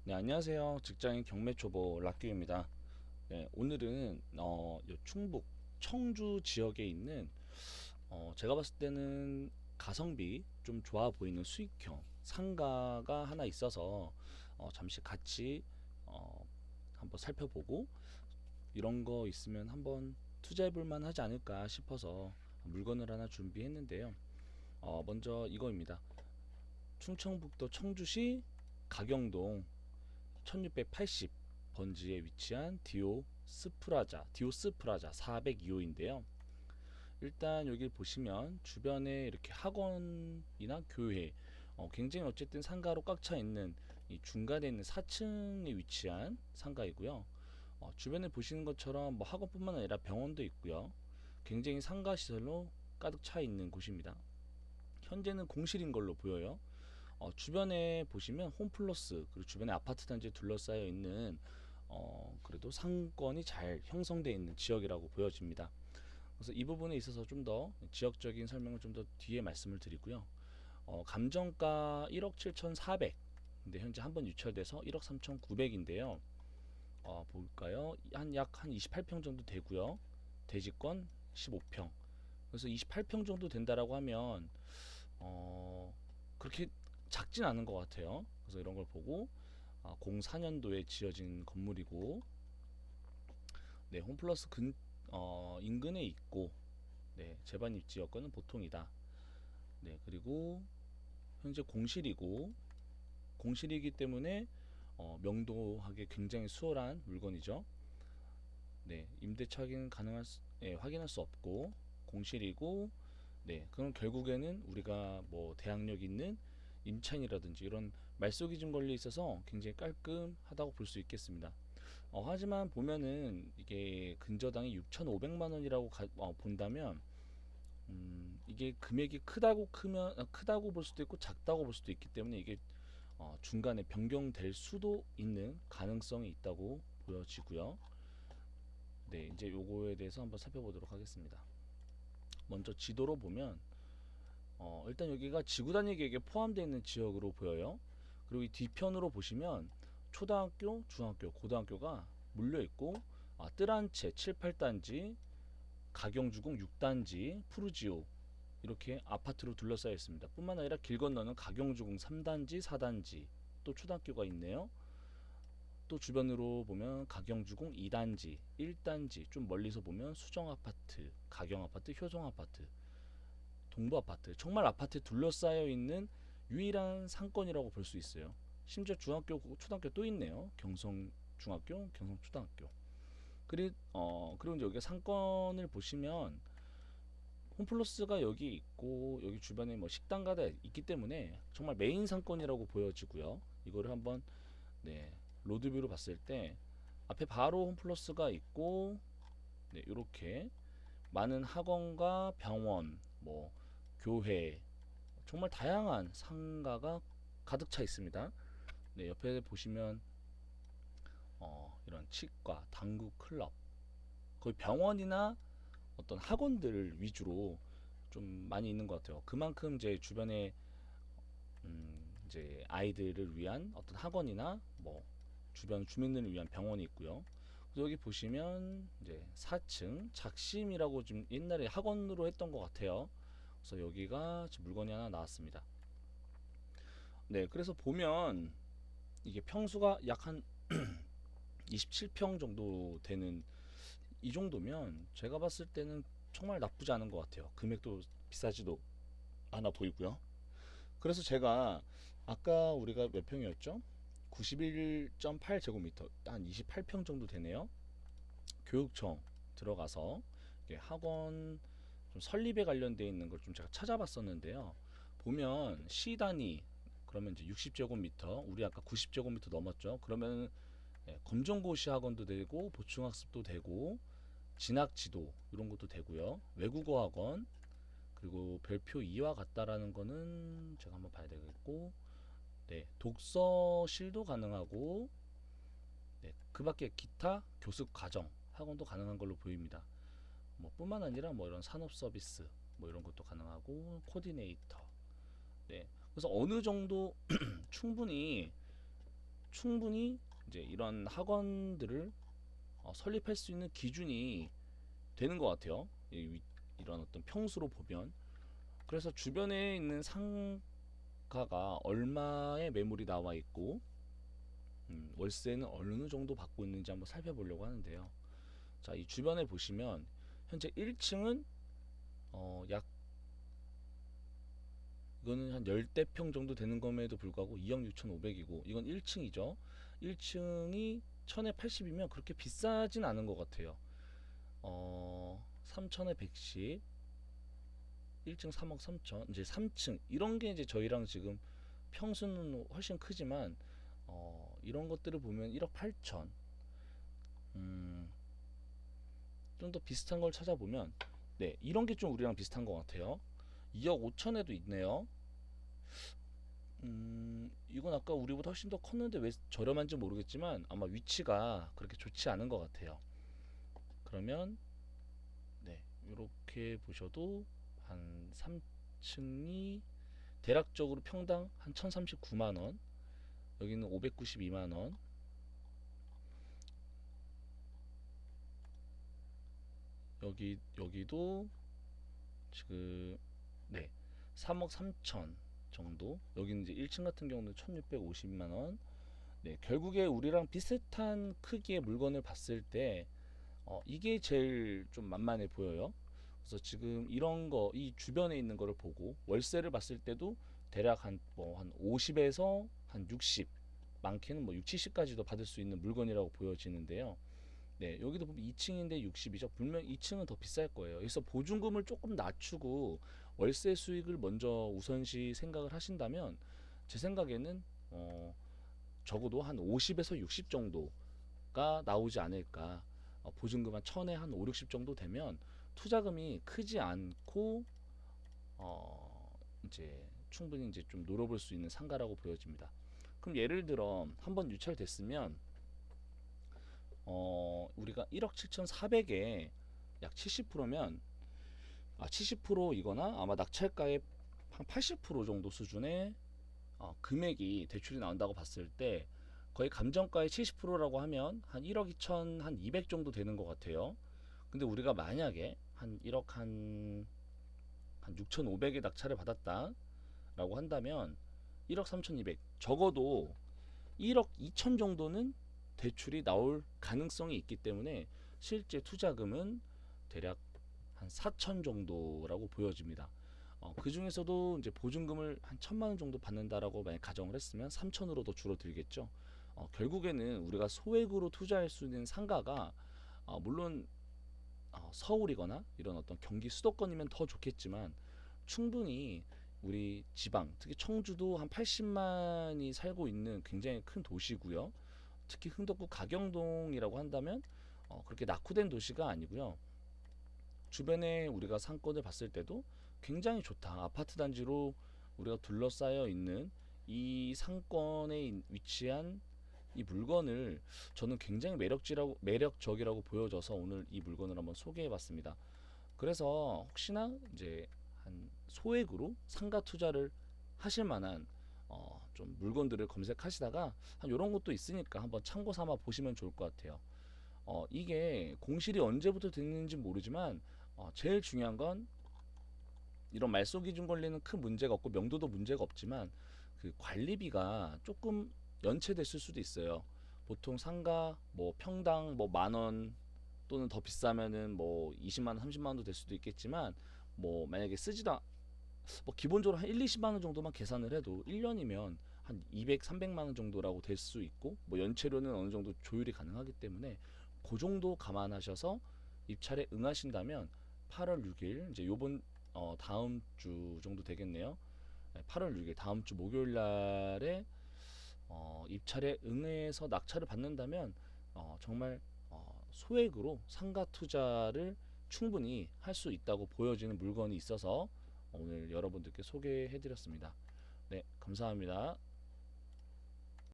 네, 안녕하세요. 직장인 경매 초보 락규입니다. 네, 오늘은 요 충북 청주 지역에 있는 제가 봤을 때는 가성비 좀 좋아 보이는 수익형 상가가 하나 있어서 잠시 같이 어, 한번 살펴보고 이런 거 있으면 한번 투자해 볼 만하지 않을까 싶어서 물건을 하나 준비했는데요. 먼저 이거입니다. 충청북도 청주시 가경동 1680 번지에 위치한 디오스 프라자 402호인데요. 일단 여기 보시면 주변에 이렇게 학원이나 교회, 굉장히 어쨌든 상가로 꽉 차 있는 이 중간에 있는 4층에 위치한 상가이고요. 주변에 보시는 것처럼 뭐 학원뿐만 아니라 병원도 있고요. 굉장히 상가 시설로 가득 차 있는 곳입니다. 현재는 공실인 걸로 보여요. 주변에 보시면 홈플러스 그리고 주변에 아파트 단지에 둘러싸여 있는 그래도 상권이 잘 형성되어 있는 지역이라고 보여집니다. 그래서 이 부분에 있어서 좀 더 지역적인 설명을 좀 더 뒤에 말씀을 드리고요. 감정가 1억 7,400. 근데 현재 한번 유찰돼서 1억 3,900인데요. 볼까요? 약 한 28평 정도 되고요. 대지권 15평. 그래서 28평 정도 된다라고 하면 그렇게 작진 않은 것 같아요. 그래서 이런 걸 보고 04년도에 지어진 건물이고, 네, 홈플러스 인근에 있고, 네, 재반 입지 여건은 보통이다. 네, 그리고 현재 공실이기 때문에 명도하기 굉장히 수월한 물건이죠. 네, 임대차 확인 확인할 수 없고 공실이고, 네, 그럼 결국에는 우리가 뭐 대항력 있는 임차인이라든지 이런 말소기준 권리에 있어서 굉장히 깔끔하다고 볼 수 있겠습니다. 하지만 보면은 이게 근저당이 6,500만 원이라고 본다면 이게 금액이 크다고 볼 수도 있고 작다고 볼 수도 있기 때문에 이게 중간에 변경될 수도 있는 가능성이 있다고 보여지고요. 네, 이제 요거에 대해서 한번 살펴보도록 하겠습니다. 먼저 지도로 보면 일단 여기가 지구 단위 계획에 포함되어 있는 지역으로 보여요. 그리고 이 뒤편으로 보시면 초등학교, 중학교, 고등학교가 물려 있고 뜰한채 7, 8단지, 가경주공 6단지, 푸르지오 이렇게 아파트로 둘러싸여 있습니다. 뿐만 아니라 길 건너는 가경주공 3단지, 4단지 또 초등학교가 있네요. 또 주변으로 보면 가경주공 2단지, 1단지 좀 멀리서 보면 수정아파트, 가경아파트, 효성아파트, 동부아파트 정말 아파트에 둘러싸여 있는 유일한 상권이라고 볼 수 있어요. 심지어 중학교, 초등학교 또 있네요. 경성중학교, 경성초등학교. 그리고 이제 여기 상권을 보시면 홈플러스가 여기 있고 여기 주변에 뭐 식당가가 있기 때문에 정말 메인 상권이라고 보여지고요. 이거를 한번 네, 로드뷰로 봤을 때 앞에 바로 홈플러스가 있고 네, 이렇게 많은 학원과 병원, 뭐 교회 정말 다양한 상가가 가득 차 있습니다. 네, 옆에 보시면 이런 치과, 당구 클럽, 거의 병원이나 어떤 학원들 위주로 좀 많이 있는 것 같아요. 그만큼 이제 주변에 이제 아이들을 위한 어떤 학원이나 뭐 주변 주민들을 위한 병원이 있고요. 여기 보시면 이제 4층 작심이라고 좀 옛날에 학원으로 했던 것 같아요. 그래서 여기가 지금 물건이 하나 나왔습니다. 네, 그래서 보면 이게 평수가 약 한 27평 정도 되는 이 정도면 제가 봤을 때는 정말 나쁘지 않은 것 같아요. 금액도 비싸지도 않아 보이고요. 그래서 제가 아까 우리가 몇 평이었죠? 91.8제곱미터 한 28평 정도 되네요. 교육청 들어가서 학원 좀 설립에 관련되어 있는 걸 좀 제가 찾아봤었는데요. 보면 시 단위 그러면 이제 60제곱미터 우리 아까 90제곱미터 넘었죠. 그러면 검정고시 학원도 되고 보충학습도 되고 진학지도 이런 것도 되고요. 외국어 학원 그리고 별표 2와 같다라는 거는 제가 한번 봐야 되겠고 네, 독서실도 가능하고 네, 그 밖에 기타 교습 과정 학원도 가능한 걸로 보입니다. 뭐 뿐만 아니라 뭐 이런 산업 서비스 뭐 이런 것도 가능하고 코디네이터. 네. 그래서 어느 정도 충분히 충분히 이제 이런 학원들을 설립할 수 있는 기준이 되는 것 같아요. 이런 어떤 평수로 보면. 그래서 주변에 있는 상가가 얼마의 매물이 나와 있고 월세는 어느 정도 받고 있는지 한번 살펴보려고 하는데요. 자, 이 주변에 보시면 현재 1층은 약 이거는 한 열대 평 정도 되는 것에도 불구하고 2억 6,500이고 이건 1층이죠. 1층이 1000에 80이면 그렇게 비싸진 않은 것 같아요. 3천에 110, 1층 3억 3천, 이제 3층 이런 게 이제 저희랑 지금 평수는 훨씬 크지만 이런 것들을 보면 1억 8천, 좀 더 비슷한 걸 찾아보면 네, 이런 게 좀 우리랑 비슷한 것 같아요. 2억 5천에도 있네요. 이건 아까 우리보다 훨씬 더 컸는데 왜 저렴한지 모르겠지만 아마 위치가 그렇게 좋지 않은 것 같아요. 그러면 네, 이렇게 보셔도 한 3층이 대략적으로 평당 한 1039만 원, 여기는 592만 원, 여기도 지금 네, 3억 3천 정도. 여기는 이제 1층 같은 경우는 1650만 원. 네, 결국에 우리랑 비슷한 크기의 물건을 봤을 때 이게 제일 좀 만만해 보여요. 그래서 지금 이런 거, 이 주변에 있는 거를 보고 월세를 봤을 때도 대략 한 50에서 한 60, 많게는 뭐 6, 70까지도 받을 수 있는 물건이라고 보여지는데요. 네, 여기도 보면 2층인데 60이죠. 분명 2층은 더 비쌀 거예요. 그래서 보증금을 조금 낮추고 월세 수익을 먼저 우선시 생각을 하신다면 제 생각에는 적어도 한 50에서 60 정도가 나오지 않을까. 보증금 한 1000에 한 5, 60 정도 되면 투자금이 크지 않고 이제 충분히 이제 좀 노려볼 수 있는 상가라고 보여집니다. 그럼 예를 들어 한번 유찰됐으면 우리가 1억 7,400에 약 70%면 70% 이거나 아마 낙찰가의 한 80% 정도 수준의 금액이 대출이 나온다고 봤을 때 거의 감정가의 70%라고 하면 한 1억 2천 한 200 정도 되는 것 같아요. 근데 우리가 만약에 한 1억 한 6,500에 낙찰을 받았다라고 한다면 1억 3,200 적어도 1억 2천 정도는 대출이 나올 가능성이 있기 때문에 실제 투자금은 대략 한 4천 정도라고 보여집니다. 그 중에서도 이제 보증금을 한 1,000만 원 정도 받는다라고 만약 가정을 했으면 3천으로 더 줄어들겠죠. 결국에는 우리가 소액으로 투자할 수 있는 상가가 물론 서울이거나 이런 어떤 경기 수도권이면 더 좋겠지만 충분히 우리 지방 특히 청주도 한 80만이 살고 있는 굉장히 큰 도시고요. 특히 흥덕구 가경동이라고 한다면 그렇게 낙후된 도시가 아니고요. 주변에 우리가 상권을 봤을 때도 굉장히 좋다. 아파트 단지로 우리가 둘러싸여 있는 이 상권에 위치한 이 물건을 저는 굉장히 매력적이라고 보여져서 오늘 이 물건을 한번 소개해봤습니다. 그래서 혹시나 이제 한 소액으로 상가 투자를 하실 만한 좀 물건들을 검색하시다가 한 이런 것도 있으니까 한번 참고 삼아 보시면 좋을 것 같아요. 이게 공실이 언제부터 됐는지 모르지만 제일 중요한 건 이런 말소 기준 관리는 큰 문제가 없고 명도도 문제가 없지만 그 관리비가 조금 연체됐을 수도 있어요. 보통 상가 뭐 평당 뭐 만 원 또는 더 비싸면은 뭐 20만 원, 30만 원도 될 수도 있겠지만 뭐 만약에 뭐 기본적으로 한 1, 20만 원 정도만 계산을 해도 1년이면 한 200, 300만 원 정도라고 될 수 있고 뭐 연체료는 어느 정도 조율이 가능하기 때문에 그 정도 감안하셔서 입찰에 응하신다면 8월 6일 이제 요번 다음 주 정도 되겠네요. 8월 6일 다음 주 목요일 날에 입찰에 응해서 낙찰을 받는다면 정말 소액으로 상가 투자를 충분히 할 수 있다고 보여지는 물건이 있어서 오늘 여러분들께 소개해드렸습니다. 네, 감사합니다.